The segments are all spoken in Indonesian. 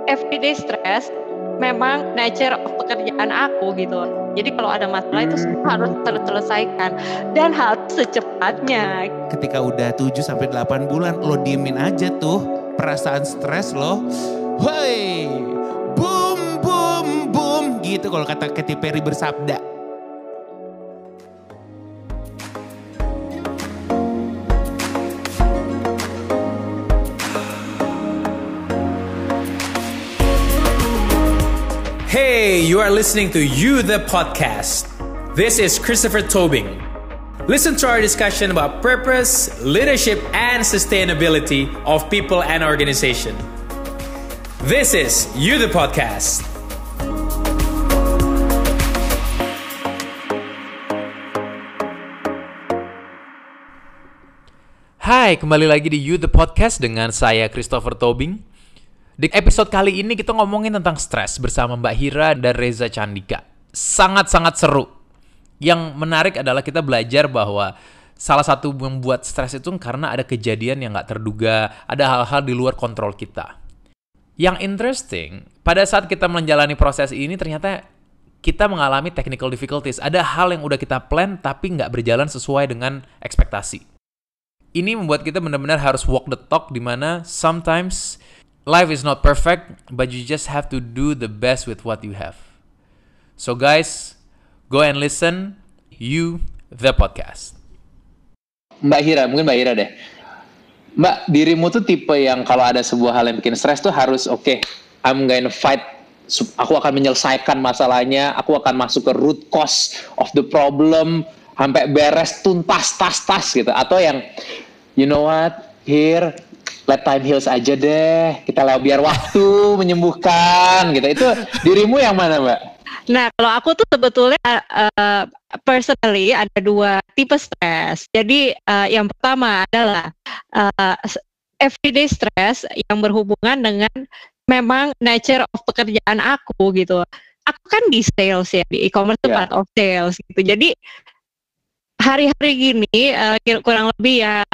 everyday stress memang nature of pekerjaan aku gitu. Jadi kalau ada masalah itu semua harus terselesaikan dan harus secepatnya. Ketika udah 7-8 bulan lo diemin aja tuh perasaan stres lo. Woi, boom boom boom gitu kalau kata Katy Perry bersabda. Hey, you are listening to You the Podcast. This is Christopher Tobing. Listen to our discussion about purpose, leadership, and sustainability of people and organization. This is You the Podcast. Hai, kembali lagi di You the Podcast dengan saya Christopher Tobing. Di episode kali ini kita ngomongin tentang stres bersama Mbak Hira dan Reza Candika. Sangat-sangat seru. Yang menarik adalah kita belajar bahwa salah satu yang membuat stres itu karena ada kejadian yang gak terduga, ada hal-hal di luar kontrol kita. Yang interesting, pada saat kita menjalani proses ini ternyata kita mengalami technical difficulties. Ada hal yang udah kita plan tapi gak berjalan sesuai dengan ekspektasi. Ini membuat kita benar-benar harus walk the talk, di mana sometimes life is not perfect, but you just have to do the best with what you have. So guys, go and listen You the Podcast. Mbak Hira, mungkin Mbak Hira deh. Mbak, dirimu tuh tipe yang kalau ada sebuah hal yang bikin stres tuh harus okay, I'm gonna fight. Aku akan menyelesaikan masalahnya, aku akan masuk ke root cause of the problem, sampai beres tuntas tas gitu. Atau yang, you know what, here, let time heals aja deh. Kita biar waktu menyembuhkan gitu. Itu dirimu yang mana, Mbak? Nah, kalau aku tuh sebetulnya personally ada dua tipe stres. Jadi yang pertama adalah everyday stress yang berhubungan dengan memang nature of pekerjaan aku gitu. Aku kan di sales ya, di e-commerce itu part of sales gitu. Jadi hari-hari gini kurang lebih ya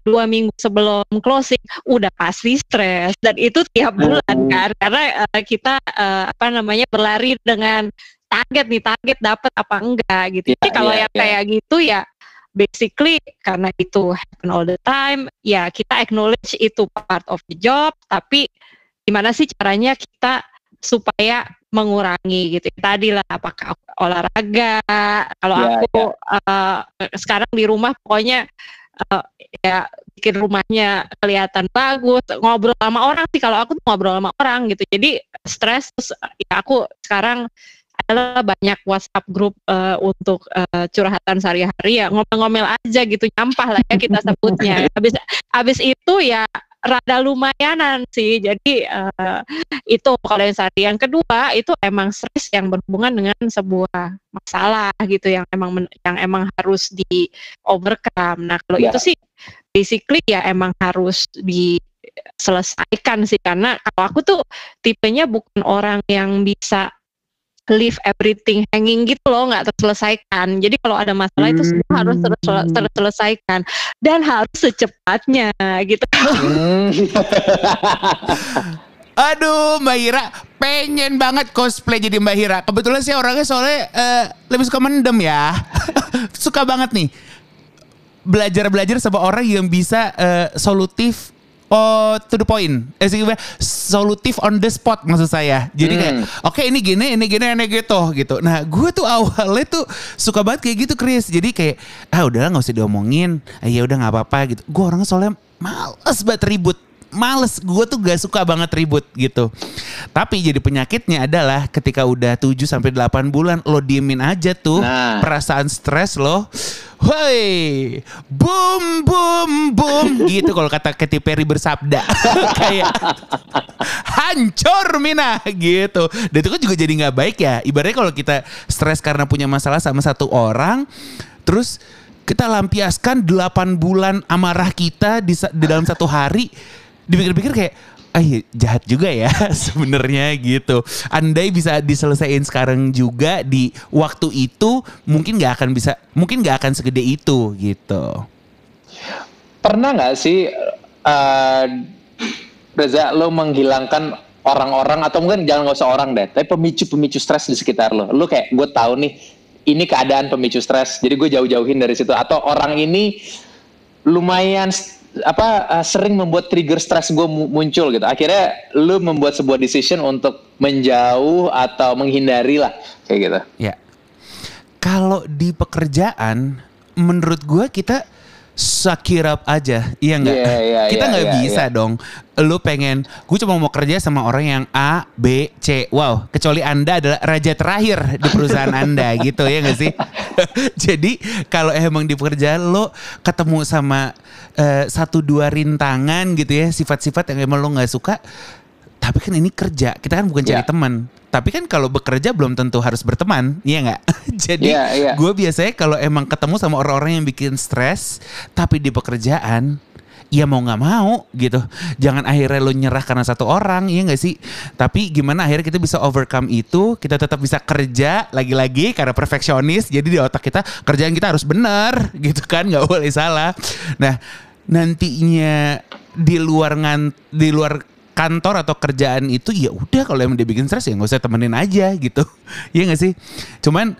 2 minggu sebelum closing udah pasti stres, dan itu tiap bulan kan, karena kita berlari dengan target dapat apa enggak gitu. Jadi kalau yang kayak gitu ya basically karena itu happen all the time, ya kita acknowledge itu part of the job, tapi gimana sih caranya kita supaya mengurangi gitu. Tadi lah, apakah olahraga, kalau aku sekarang di rumah pokoknya ya bikin rumahnya kelihatan bagus, ngobrol sama orang sih, kalau aku tuh ngobrol sama orang gitu. Jadi stres, terus ya aku sekarang adalah banyak WhatsApp grup untuk curhatan sehari-hari, ya ngomel-ngomel aja gitu, nyampah lah ya kita sebutnya. Habis itu ya rada lumayanan sih. Jadi itu kalau yang sehari. Yang kedua itu emang stres yang berhubungan dengan sebuah masalah gitu yang emang harus di overcome. Nah kalau itu sih basically ya emang harus diselesaikan sih, karena kalau aku tuh tipenya bukan orang yang bisa leave everything hanging gitu loh, nggak terselesaikan. Jadi kalau ada masalah itu semua harus terselesaikan dan harus secepatnya gitu. Aduh, Mbak Hira, pengen banget cosplay jadi Mbak Hira. Kebetulan sih orangnya soalnya lebih suka mendem ya. Suka banget nih belajar sama orang yang bisa solutif. Oh, to the point. Solutif on the spot maksud saya. Jadi kayak, oke, ini gini gitu. Nah, gue tuh awalnya tuh suka banget kayak gitu, Chris. Jadi kayak, udahlah nggak usah diomongin. Ya udah nggak apa-apa gitu. Gue orangnya soalnya males banget ribut. Gue tuh gak suka banget ribut gitu. Tapi jadi penyakitnya adalah ketika udah 7-8 bulan lo diemin aja tuh perasaan stres lo. Woi, boom boom boom gitu kalau kata Katy Perry bersabda. Kayak hancur Mina gitu. Dan itu kan juga jadi gak baik ya. Ibaratnya kalau kita stres karena punya masalah sama satu orang, terus kita lampiaskan 8 bulan amarah kita di dalam satu hari. Dipikir-pikir kayak jahat juga ya sebenarnya gitu. Andai bisa diselesaikan sekarang juga di waktu itu, mungkin nggak akan segede itu gitu. Pernah nggak sih Reza, lo menghilangkan orang-orang, atau mungkin jangan nggak usah orang deh, tapi pemicu stres di sekitar lo. Lo kayak, gue tahu nih ini keadaan pemicu stres, jadi gue jauh-jauhin dari situ. Atau orang ini lumayan sering membuat trigger stres gue muncul gitu. Akhirnya lo membuat sebuah decision untuk menjauh atau menghindari lah kayak gitu. Ya. Kalau di pekerjaan, menurut gue kita suck it up aja, iya nggak? Kita nggak bisa dong. Lu pengen, gue cuma mau kerja sama orang yang A, B, C. Wow, kecuali Anda adalah raja terakhir di perusahaan Anda gitu, ya nggak sih? Jadi kalau emang di pekerjaan lo ketemu sama 1-2 rintangan gitu ya, sifat-sifat yang emang lo nggak suka. Tapi kan ini kerja, kita kan bukan cari teman. Tapi kan kalau bekerja belum tentu harus berteman, iya nggak? Jadi gue biasanya kalau emang ketemu sama orang-orang yang bikin stres, tapi di pekerjaan, ya mau nggak mau gitu. Jangan akhirnya lo nyerah karena satu orang, iya nggak sih? Tapi gimana akhirnya kita bisa overcome itu, kita tetap bisa kerja lagi-lagi karena perfeksionis. Jadi di otak kita kerjaan kita harus benar, gitu kan? Nggak boleh salah. Nah nantinya di luar kantor atau kerjaan itu ya udah, kalau emang dia bikin stres ya nggak usah temenin aja gitu. Iya nggak sih? Cuman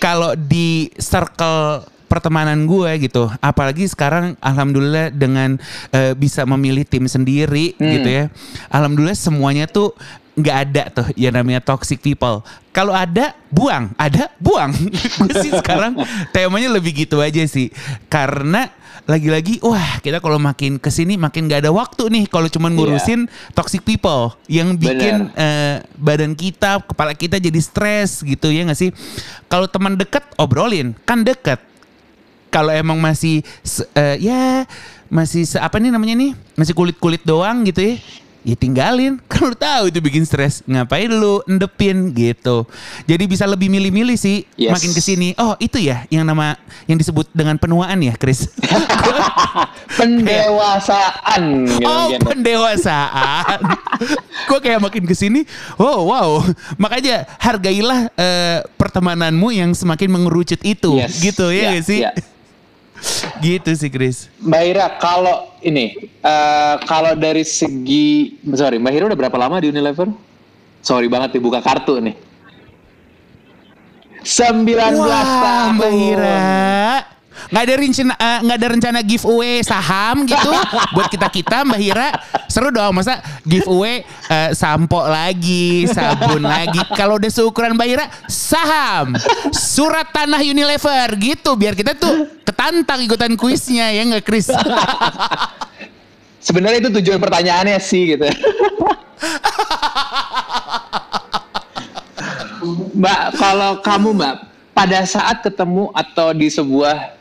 kalau di circle pertemanan gue gitu, apalagi sekarang alhamdulillah dengan bisa memilih tim sendiri gitu ya. Alhamdulillah semuanya tuh nggak ada tuh yang namanya toxic people. Kalau ada buang. Gue sih sekarang temanya lebih gitu aja sih. Karena lagi-lagi wah, kita kalau makin kesini makin gak ada waktu nih kalau cuma ngurusin toxic people yang bikin badan kita, kepala kita jadi stres gitu, ya gak sih? Kalau teman dekat obrolin, kan deket. Kalau emang masih masih apa nih namanya nih, masih kulit-kulit doang gitu ya tinggalin. Kan lu tahu itu bikin stres, ngapain lu endepin gitu. Jadi bisa lebih milih-milih sih. Makin kesini, oh itu ya yang disebut dengan penuaan ya, Chris. Pendewasaan. Pendewasaan. Gue kayak makin kesini, oh wow. Makanya hargailah pertemananmu yang semakin mengerucut itu, gitu ya gak sih? Gitu sih Chris. Mbak Ira, kalau kalau dari segi, Mbak Ira udah berapa lama di Unilever? Sorry banget dibuka kartu nih. 19 tahun. Mbak Ira. Nggak ada rencana giveaway saham gitu buat kita Mbak Ira. Seru dong, masa giveaway sampo lagi, sabun lagi. Kalau udah seukuran Mbak Ira, saham, surat tanah Unilever gitu, biar kita tuh ketantang ikutan kuisnya, ya nggak Chris? Sebenarnya itu tujuan pertanyaannya sih gitu. Mbak, kalau kamu Mbak, pada saat ketemu atau di sebuah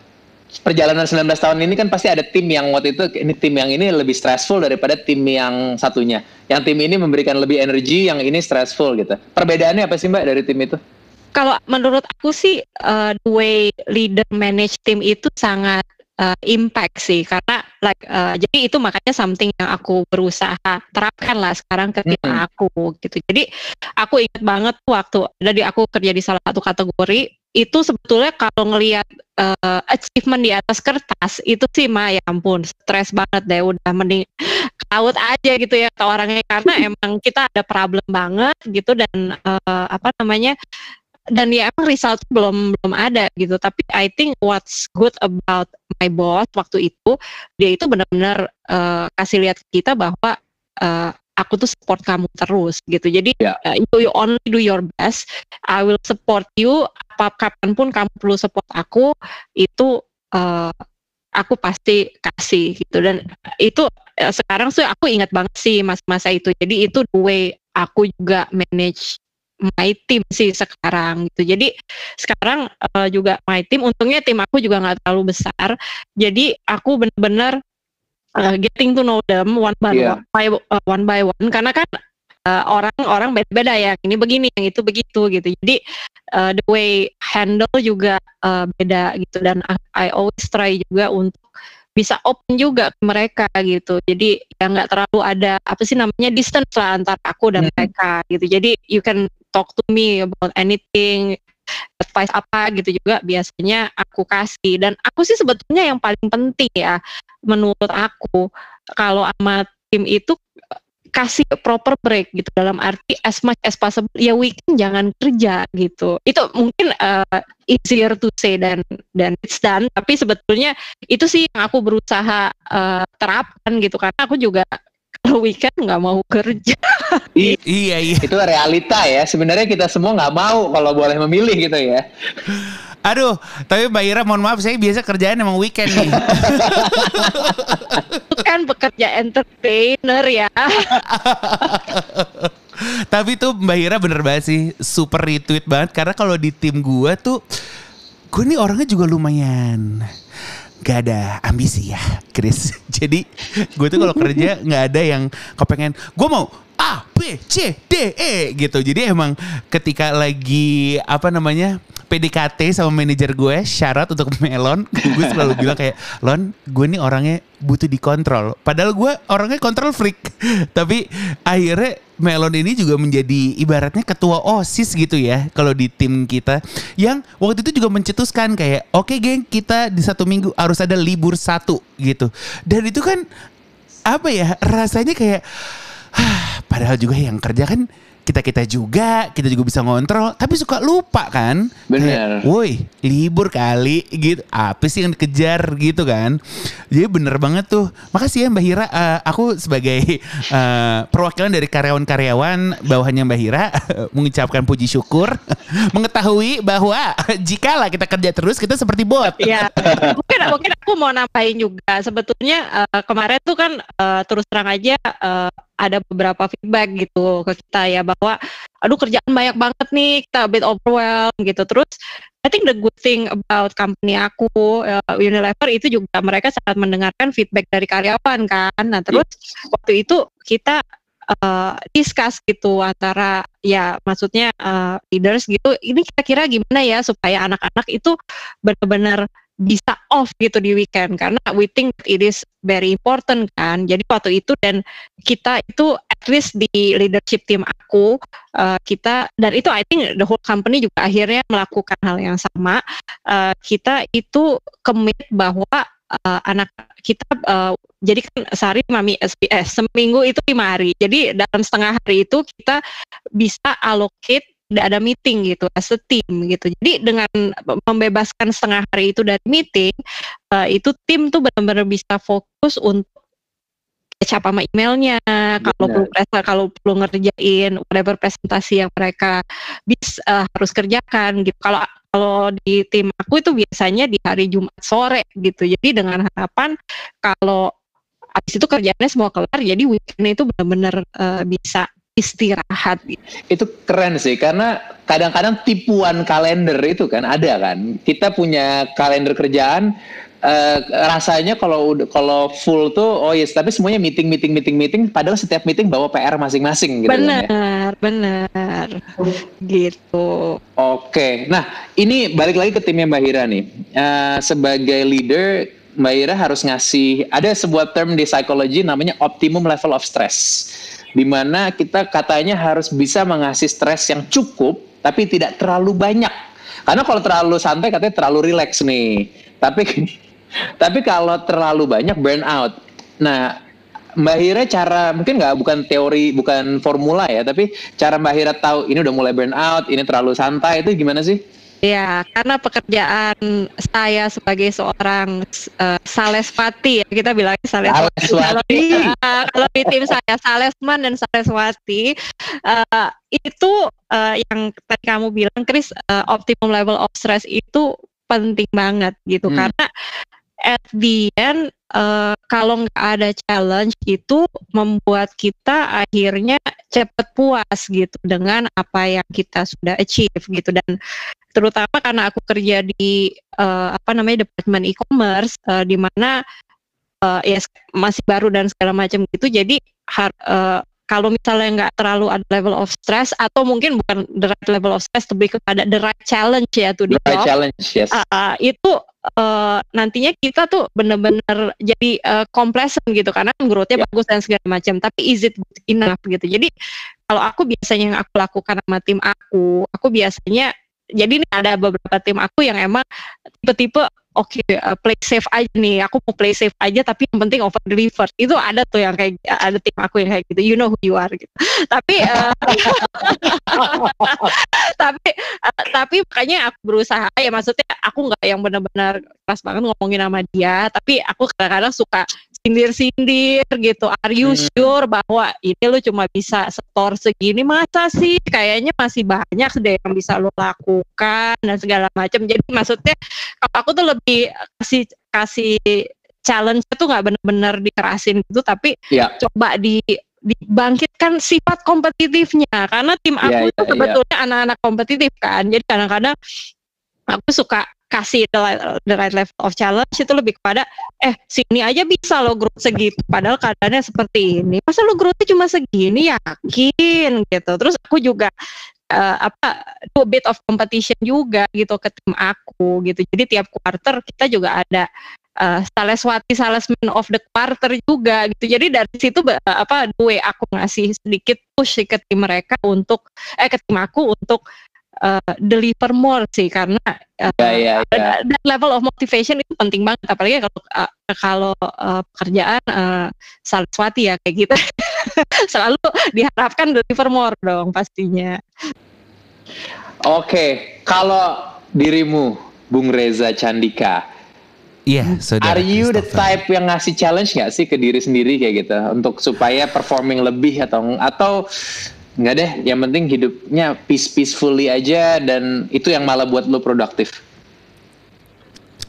perjalanan 19 tahun ini kan pasti ada tim yang waktu itu, ini tim yang ini lebih stressful daripada tim yang satunya. Yang tim ini memberikan lebih energi, yang ini stressful gitu. Perbedaannya apa sih Mbak dari tim itu? Kalau menurut aku sih the way leader manage tim itu sangat impact sih, karena jadi itu makanya something yang aku berusaha terapkan lah sekarang ke tim aku gitu. Jadi aku ingat banget waktu aku kerja di salah satu kategori itu, sebetulnya kalau ngelihat achievement di atas kertas itu sih ya ampun, stres banget deh, udah mending out aja gitu ya ke orangnya, karena emang kita ada problem banget gitu, dan dan ya emang result belum ada gitu. Tapi I think what's good about my boss waktu itu, dia itu benar-benar kasih lihat kita bahwa aku tuh support kamu terus gitu. Jadi you only do your best, I will support you. Kapanpun kamu perlu support aku, itu aku pasti kasih gitu. Dan itu sekarang sih aku ingat banget sih masa-masa itu. Jadi itu the way aku juga manage my team sih sekarang gitu. Jadi sekarang juga my team, untungnya tim aku juga nggak terlalu besar. Jadi aku benar-benar getting to know them one by one, karena kan orang-orang beda-beda ya, ini begini, yang itu begitu gitu. Jadi the way handle juga beda gitu, dan I always try juga untuk bisa open juga ke mereka gitu. Jadi ya nggak terlalu ada distance lah antara aku dan mereka gitu. Jadi you can talk to me about anything, advice apa gitu juga biasanya aku kasih. Dan aku sih sebetulnya yang paling penting ya menurut aku kalau sama tim itu, kasih proper break gitu, dalam arti as much as possible ya weekend jangan kerja gitu. Itu mungkin easier to say dan it's done, tapi sebetulnya itu sih yang aku berusaha terapkan gitu, karena aku juga kalau weekend nggak mau kerja. Iya. Itu realita ya. Sebenarnya kita semua nggak mau kalau boleh memilih gitu ya. Aduh, tapi Mbak Ira mohon maaf, saya biasa kerjaan emang weekend nih. Itu kan bekerja entertainer ya. Tapi tuh Mbak Ira bener banget sih, super retweet banget. Karena kalau di tim gue tuh, gue nih orangnya juga lumayan gak ada ambisi ya, Chris. Jadi gue tuh kalau kerja gak ada yang kepengen, gue mau A, B, C, D, E gitu. Jadi emang ketika lagi PDKT sama manajer gue, syarat untuk Melon, gue selalu bilang kayak, Lon, gue nih orangnya butuh dikontrol. Padahal gue orangnya control freak. Tapi akhirnya Melon ini juga menjadi ibaratnya ketua OSIS gitu ya, kalau di tim kita. Yang waktu itu juga mencetuskan kayak, oke geng, kita di 1 minggu harus ada libur 1 gitu. Dan itu kan, rasanya kayak, padahal juga yang kerja kan kita juga bisa ngontrol, tapi suka lupa kan. Bener. Woi, libur kali gitu. Apa sih yang dikejar gitu kan. Jadi bener banget tuh. Makasih ya Mbak Hira. Aku sebagai perwakilan dari karyawan-karyawan bawahannya Mbak Hira mengucapkan puji syukur. Mengetahui bahwa jikalau kita kerja terus, kita seperti bot. Ya, mungkin aku mau nambahin juga. Sebetulnya kemarin tuh kan terus terang aja ada beberapa feedback gitu ke kita ya, bahwa aduh kerjaan banyak banget nih, kita a bit overwhelmed gitu. Terus I think the good thing about company aku Unilever itu juga mereka sangat mendengarkan feedback dari karyawan kan. Nah terus waktu itu kita discuss gitu antara maksudnya leaders gitu, ini kira-kira gimana ya supaya anak-anak itu benar-benar bisa off gitu di weekend, karena we think it is very important kan. Jadi waktu itu, dan kita itu at least di leadership team aku, kita, dan itu I think the whole company juga akhirnya melakukan hal yang sama. Kita itu commit bahwa anak kita, jadi kan sehari seminggu itu 5 hari. Jadi dalam setengah hari itu kita bisa allocate, tidak ada meeting gitu as a team gitu. Jadi dengan membebaskan setengah hari itu dari meeting, itu tim tuh benar-benar bisa fokus untuk catch up sama emailnya, kalau perlu ngerjain whatever presentasi yang mereka harus kerjakan gitu. Kalau di tim aku itu biasanya di hari Jumat sore gitu. Jadi dengan harapan kalau habis itu kerjaannya semua kelar, jadi weekend itu benar-benar bisa istirahat. Itu keren sih, karena kadang-kadang tipuan kalender itu kan ada kan. Kita punya kalender kerjaan, rasanya kalau full tuh tapi semuanya meeting, padahal setiap meeting bawa PR masing-masing gitu. Benar gitu. Oke, nah ini balik lagi ke timnya Mbak Hira nih. Sebagai leader, Mbak Hira harus ngasih, ada sebuah term di psikologi namanya optimum level of stress, di mana kita katanya harus bisa mengasih stres yang cukup tapi tidak terlalu banyak. Karena kalau terlalu santai katanya terlalu relax nih. Tapi kalau terlalu banyak burnout. Nah, Mbak Hira mungkin bukan teori, bukan formula ya, tapi cara Mbak Hira tahu ini udah mulai burnout, ini terlalu santai, itu gimana sih? Ya, karena pekerjaan saya sebagai seorang salespati, ya kita bilangnya saleswati. Kalau di tim saya salesman dan saleswati, itu yang tadi kamu bilang, Chris, optimum level of stress itu penting banget gitu. Karena at the end, kalau nggak ada challenge itu membuat kita akhirnya cepat puas gitu dengan apa yang kita sudah achieve gitu. Dan terutama karena aku kerja di departemen e-commerce, di mana masih baru dan segala macam gitu. Jadi kalau misalnya nggak terlalu ada level of stress, atau mungkin bukan the right level of stress, lebih kepada the right challenge ya to the job, yes. Itu nantinya kita tuh benar-benar jadi complacent gitu, karena growth-nya bagus dan segala macam, tapi is it good enough gitu. Jadi kalau aku biasanya yang aku lakukan sama tim aku biasanya, jadi ini ada beberapa tim aku yang emang tipe-tipe oke, play safe aja nih, aku mau play safe aja tapi yang penting over deliver. Itu ada tuh yang kayak, ada tim aku yang kayak gitu, you know who you are gitu. Tapi tapi makanya aku berusaha, ya maksudnya aku nggak yang benar-benar keras banget ngomongin sama dia, tapi aku kadang-kadang suka sindir-sindir gitu. Are you sure bahwa ini lu cuma bisa setor segini? Masa sih? Kayaknya masih banyak deh yang bisa lu lakukan dan segala macam. Jadi maksudnya kalau aku tuh lebih kasih challenge itu nggak benar-benar dikerasin gitu, tapi coba dibangkitkan sifat kompetitifnya, karena tim aku itu sebetulnya anak-anak kompetitif kan. Jadi kadang-kadang aku suka kasih the right level of challenge itu lebih kepada sini aja bisa lo growth segitu padahal keadaannya seperti ini, masa lo growthnya cuma segini, yakin gitu. Terus aku juga do a bit of competition juga gitu ke tim aku gitu. Jadi tiap quarter kita juga ada Saleswati salesman of the quarter juga gitu. Jadi dari situ aku ngasih sedikit push ke tim mereka untuk ke tim aku untuk deliver more sih, karena dan level of motivation itu penting banget, apalagi kalau pekerjaan Saleswati ya kayak gitu. Selalu diharapkan deliver more dong pastinya. Oke, kalau dirimu Bung Reza Candika, are you the type yang ngasih challenge nggak sih ke diri sendiri kayak gitu untuk supaya performing lebih atau nggak deh, yang penting hidupnya peacefully aja dan itu yang malah buat lo produktif?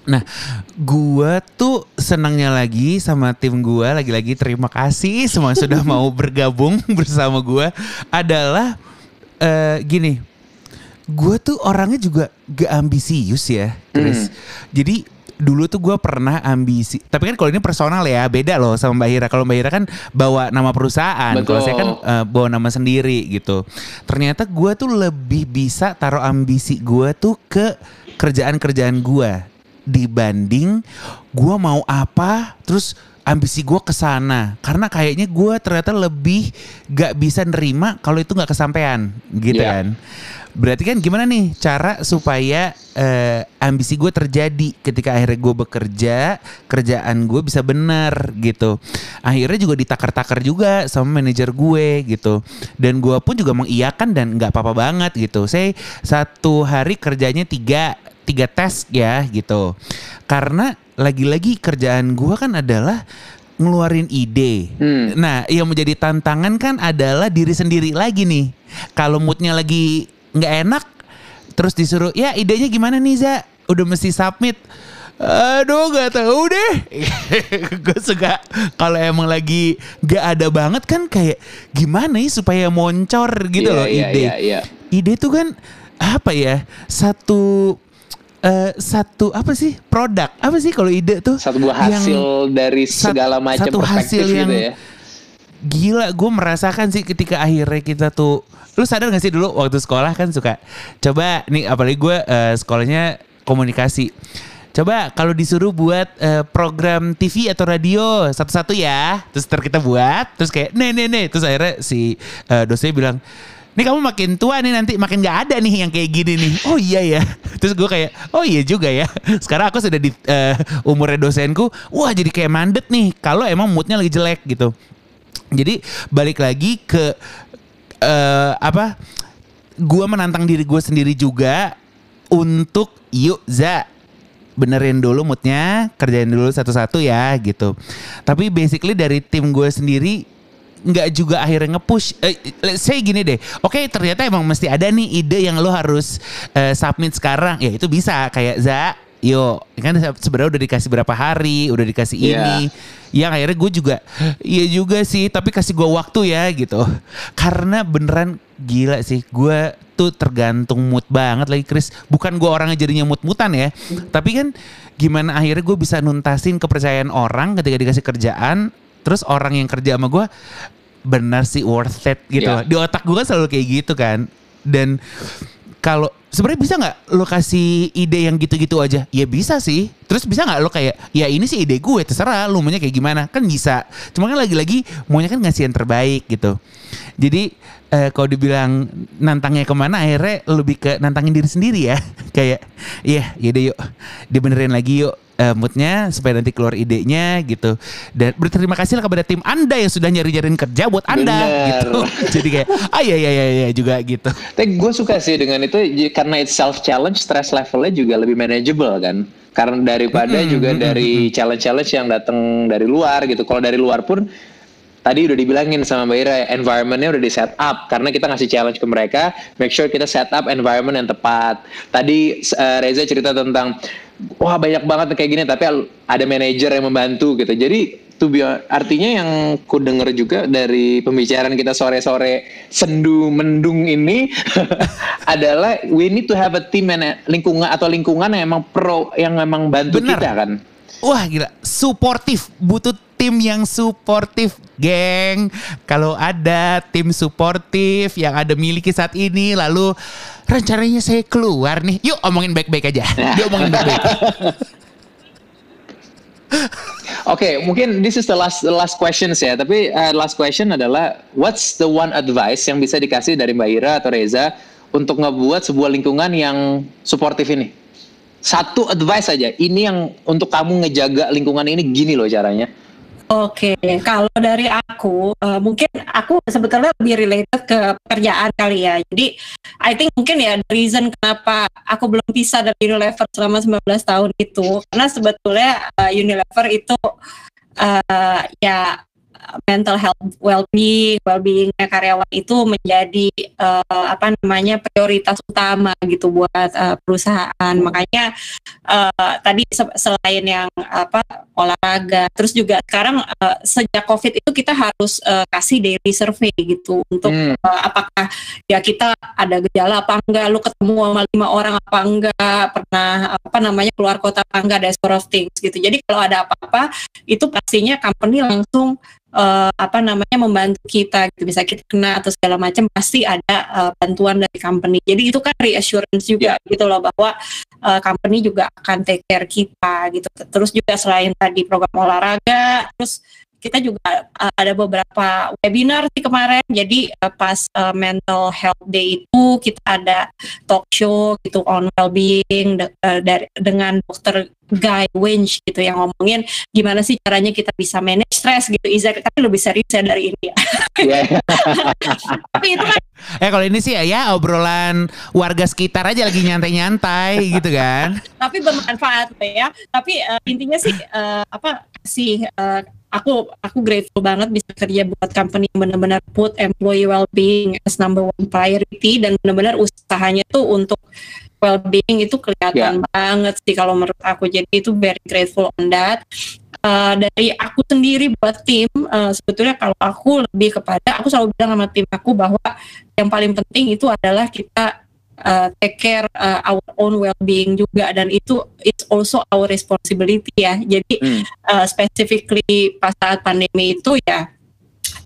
Nah, gua tuh senangnya lagi sama tim gua, lagi-lagi terima kasih semua sudah mau bergabung bersama gua, adalah gini, gua tuh orangnya juga gak ambisius ya, Chris. Jadi dulu tuh gue pernah ambisi, tapi kan kalau ini personal ya, beda loh sama Mbak Hira. Kalau Mbak Hira kan bawa nama perusahaan, kalau saya kan bawa nama sendiri gitu. Ternyata gue tuh lebih bisa taruh ambisi gue tuh ke kerjaan-kerjaan gue dibanding gue mau apa terus ambisi gue kesana. Karena kayaknya gue ternyata lebih gak bisa nerima kalau itu gak kesampean gitu kan. Berarti kan gimana nih cara supaya ambisi gue terjadi ketika akhirnya gue bekerja, kerjaan gue bisa benar gitu. Akhirnya juga ditakar-takar juga sama manajer gue gitu. Dan gue pun juga mengiyakan dan gak apa-apa banget gitu. Saya satu hari kerjanya tiga tes ya gitu. Karena lagi-lagi kerjaan gue kan adalah ngeluarin ide. Nah yang menjadi tantangan kan adalah diri sendiri lagi nih. Kalau moodnya lagi nggak enak, terus disuruh ya idenya gimana nih Za, udah mesti submit, aduh nggak tahu deh. Gue suka kalau emang lagi nggak ada banget kan kayak gimana ya supaya moncor gitu loh ide. Ide tuh kan apa ya, satu apa sih produk apa sih kalau ide tuh satu buah hasil dari segala macam perspektif gitu ya. Gila, gue merasakan sih ketika akhirnya kita tuh, lu sadar gak sih dulu waktu sekolah kan suka coba nih, apalagi gue sekolahnya komunikasi, coba kalau disuruh buat program TV atau radio satu-satu ya, terus kita buat, terus kayak nih, terus akhirnya si dosennya bilang, nih kamu makin tua nih nanti makin gak ada nih yang kayak gini nih. Oh iya ya. Terus gue kayak oh iya juga ya. Sekarang aku sudah di umurnya dosenku, wah jadi kayak mandet nih kalau emang moodnya lagi jelek gitu. Jadi balik lagi ke gue menantang diri gue sendiri juga untuk yuk Za, benerin dulu moodnya, kerjain dulu satu-satu ya gitu. Tapi basically dari tim gue sendiri nggak juga akhirnya nge-push. Saya gini deh, oke, ternyata emang mesti ada nih ide yang lo harus submit sekarang. Ya itu bisa kayak Za, yuk, kan sebenarnya udah dikasih berapa hari, udah dikasih ini. Yang akhirnya gue juga, iya juga sih, tapi kasih gue waktu ya gitu. Karena beneran gila sih, gue tuh tergantung mood banget lagi Chris. Bukan gue orangnya jadinya mood-mutan ya, tapi kan gimana akhirnya gue bisa nuntasin kepercayaan orang ketika dikasih kerjaan. Terus orang yang kerja sama gue benar sih worth it gitu. Di otak gue kan selalu kayak gitu kan. Dan kalau sebenarnya bisa nggak lo kasih ide yang gitu-gitu aja? Ya bisa sih. Terus bisa nggak lo kayak, ya ini sih ide gue, terserah lo maunya kayak gimana. Kan bisa. Cuma kan lagi-lagi maunya kan ngasih yang terbaik gitu. Jadi kalau dibilang nantangnya kemana, akhirnya lebih ke nantangin diri sendiri ya. Kayak, yaudah yuk, dibenerin lagi yuk moodnya supaya nanti keluar idenya gitu. Dan berterima kasih kepada tim Anda yang sudah nyari-nyariin kerja buat Anda gitu. Jadi kayak iya juga gitu. Tapi gue suka sih dengan itu karena it's self challenge, stress levelnya juga lebih manageable kan. Karena daripada juga dari challenge yang datang dari luar gitu. Kalau dari luar pun tadi udah dibilangin sama Mbak Ira, environment-nya udah di set up karena kita ngasih challenge ke mereka, make sure kita set up environment yang tepat. Tadi Reza cerita tentang wah banyak banget kayak gini tapi ada manajer yang membantu gitu. Jadi artinya yang ku denger juga dari pembicaraan kita sore-sore sendu mendung ini adalah we need to have a team and lingkungan yang emang yang emang bantu kita kan. Wah gila, suportif, butuh tim yang suportif, geng. Kalau ada tim suportif yang ada miliki saat ini, lalu rencananya saya keluar nih, yuk omongin baik-baik aja. Dia omongin baik-baik. Oke, mungkin this is the last questions ya. Tapi last question adalah, what's the one advice yang bisa dikasih dari Mbak Ira atau Reza untuk ngebuat sebuah lingkungan yang suportif ini? Satu advice aja, ini yang untuk kamu ngejaga lingkungan ini gini loh caranya. Oke, kalau dari aku, mungkin aku sebetulnya lebih related ke pekerjaan kali ya. Jadi, I think mungkin ya the reason kenapa aku belum pisah dari Unilever selama 19 tahun itu, karena sebetulnya Unilever itu ya mental health well-beingnya karyawan itu menjadi prioritas utama gitu buat perusahaan. Makanya tadi selain yang olahraga, terus juga sekarang sejak COVID itu kita harus kasih daily survey gitu untuk apakah ya kita ada gejala apa enggak, lu ketemu sama 5 orang apa enggak, pernah keluar kota apa enggak, that sort of things gitu. Jadi kalau ada apa-apa itu pastinya company langsung membantu kita gitu. Bisa kita kena atau segala macam pasti ada bantuan dari company. Jadi itu kan reassurance juga gitu loh bahwa company juga akan take care kita gitu. Terus juga selain tadi program olahraga, terus kita juga ada beberapa webinar sih kemarin. Jadi pas mental health day itu kita ada talk show gitu on well-being dengan Dr. Guy Winch gitu yang ngomongin gimana sih caranya kita bisa manage stress gitu. Tapi lebih serius ya dari ini ya. Tapi itu kan kalau ini sih ya obrolan warga sekitar aja lagi nyantai-nyantai gitu kan. Tapi bermanfaat ya. Tapi intinya sih aku grateful banget bisa kerja buat company yang benar-benar put employee well-being as number one priority dan benar-benar usahanya tuh untuk well-being itu kelihatan banget sih kalau menurut aku. Jadi itu very grateful on that. Dari aku sendiri buat tim, sebetulnya kalau aku lebih kepada, aku selalu bilang sama tim aku bahwa yang paling penting itu adalah kita take care our own well-being juga, dan itu it's also our responsibility ya. Jadi specifically pas saat pandemi itu ya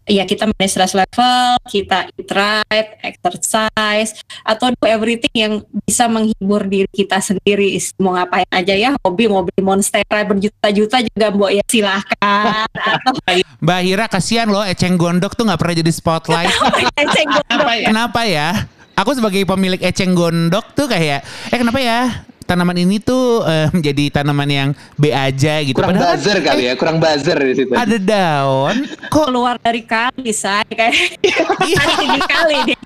kita manage stress level, kita eat right, exercise, atau do everything yang bisa menghibur diri kita sendiri. Mau ngapain aja ya, hobi mau beli Monstera berjuta-juta juga Mbak ya silahkan. Atau Mbak Hira kasihan loh, eceng gondok tuh gak pernah jadi spotlight. eceng gondok. Kenapa ya? Aku sebagai pemilik eceng gondok tuh kayak kenapa ya tanaman ini tuh menjadi tanaman yang B aja gitu. Kurang buzzer kali ya, kurang buzzer di situ. Ada daun kok keluar dari kali saya kayak di kali deh.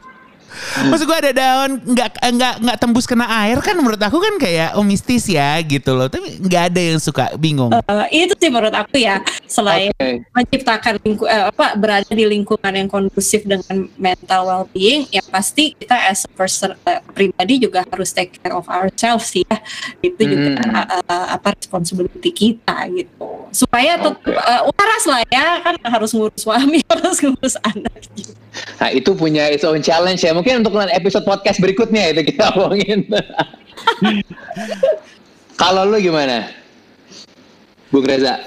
Maksud gue ada daun nggak tembus kena air kan, menurut aku kan kayak mistis ya gitu loh. Tapi nggak ada yang suka, bingung. Itu sih menurut aku ya, selain menciptakan berada di lingkungan yang kondusif dengan mental well-being, ya pasti kita as a person pribadi juga harus take care of ourselves sih ya. Itu juga responsibility kita gitu. Supaya waras lah ya, kan harus ngurus suami, harus ngurus anak gitu. Nah itu punya its own challenge ya. Mungkin untuk episode podcast berikutnya itu kita omongin. Kalau lu gimana, Bung Reza?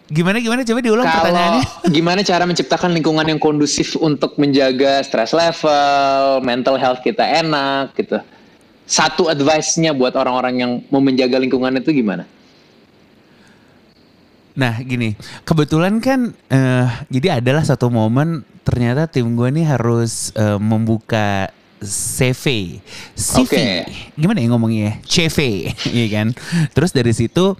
Gimana coba diulang pertanyaannya. Gimana cara menciptakan lingkungan yang kondusif untuk menjaga stress level, mental health kita enak gitu. Satu advice-nya buat orang-orang yang mau menjaga lingkungan itu gimana? Nah gini, kebetulan kan jadi adalah satu momen ternyata tim gue nih harus membuka CV, gimana ya ngomongnya? CV, iya kan? Terus dari situ,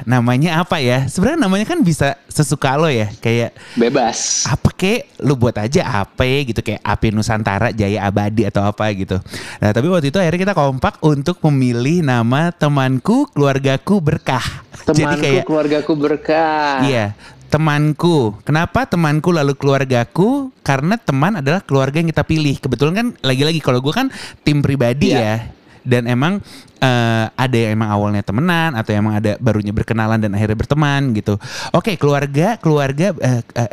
namanya apa ya? Sebenarnya namanya kan bisa sesuka lo ya, kayak bebas. Apa kek, lo buat aja apa gitu, kayak AP Nusantara Jaya Abadi atau apa gitu. Nah tapi waktu itu akhirnya kita kompak untuk memilih nama Temanku Keluargaku Berkah. Temanku Keluargaku Berkah. Iya. Temanku. Kenapa temanku lalu keluargaku? Karena teman adalah keluarga yang kita pilih. Kebetulan kan lagi-lagi kalau gue kan tim pribadi ya. Dan emang ada yang emang awalnya temenan atau emang ada barunya berkenalan dan akhirnya berteman gitu. Oke, keluarga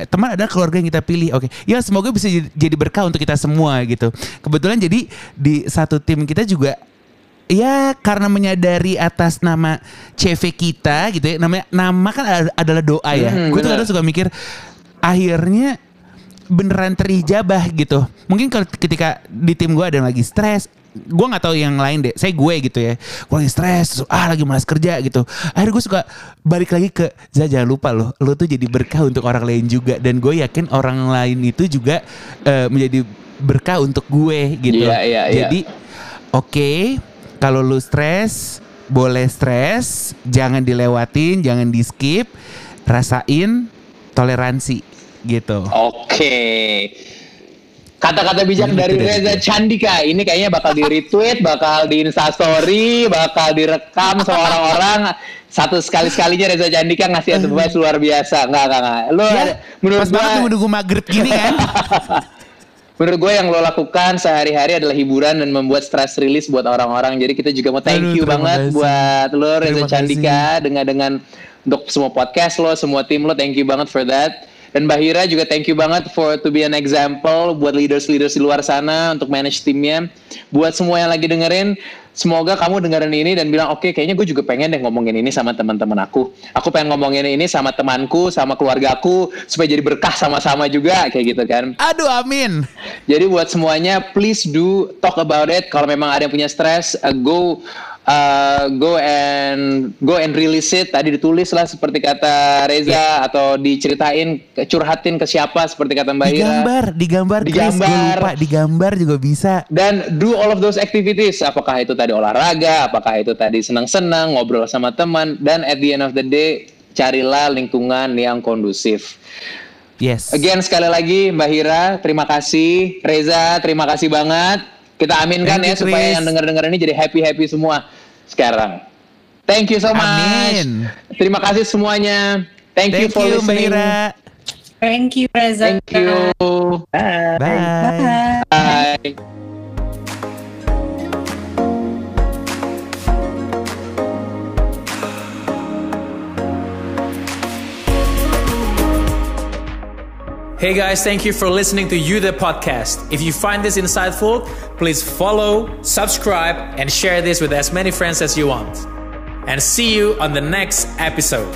teman adalah keluarga yang kita pilih. Oke. Ya semoga bisa jadi berkah untuk kita semua gitu. Kebetulan jadi di satu tim kita juga ya karena menyadari atas nama CV kita gitu ya, nama kan adalah doa ya. Gue tuh kadang suka mikir akhirnya beneran terijabah gitu. Mungkin kalau ketika di tim gue ada yang lagi stres, gue nggak tahu yang lain deh. Saya gue gitu ya, gue lagi stres, lagi malas kerja gitu. Akhirnya gue suka balik lagi ke jangan lupa lo tuh jadi berkah untuk orang lain juga. Dan gue yakin orang lain itu juga menjadi berkah untuk gue gitu. Jadi oke. Kalau lu stres, boleh stres, jangan dilewatin, jangan di skip, rasain toleransi gitu. Oke. Kata-kata bijak dari Reza Candika ini kayaknya bakal di retweet, bakal di Instastory, bakal direkam sama orang-orang. Satu sekalinya Reza Candika ngasih advice luar biasa. Enggak. Lu ya, menurut pas banget nunggu maghrib gini kan. Menurut gue yang lo lakukan sehari-hari adalah hiburan dan membuat stress release buat orang-orang. Jadi kita juga mau thank you banget buat lo Reza Candika dengan untuk semua podcast lo, semua tim lo, thank you banget for that. Dan Mbak Hira juga thank you banget for to be an example buat leaders di luar sana untuk manage timnya. Buat semua yang lagi dengerin, semoga kamu dengerin ini dan bilang oke, kayaknya gue juga pengen deh ngomongin ini sama teman-teman aku. Aku pengen ngomongin ini sama temanku, sama keluargaku supaya jadi berkah sama-sama juga kayak gitu kan. Aduh, amin. Jadi buat semuanya, please do talk about it. Kalau memang ada yang punya stres, go and release it. Tadi ditulis lah seperti kata Reza atau diceritain, curhatin ke siapa seperti kata Mbak Hira. Digambar. Lupa, digambar juga bisa. Dan do all of those activities. Apakah itu tadi olahraga, apakah itu tadi senang-senang, ngobrol sama teman, dan at the end of the day carilah lingkungan yang kondusif. Yes. Again sekali lagi Mbak Hira, terima kasih. Reza, terima kasih banget. Kita aminkan ya supaya yang denger-denger ini jadi happy-happy semua sekarang. Thank you so much. Amin. Terima kasih semuanya. Thank you for listening. Mbak Hira. Thank you, Reza. Thank you. Bye. Bye. Hey guys, thank you for listening to You The Podcast. If you find this insightful, please follow, subscribe, and share this with as many friends as you want. And see you on the next episode.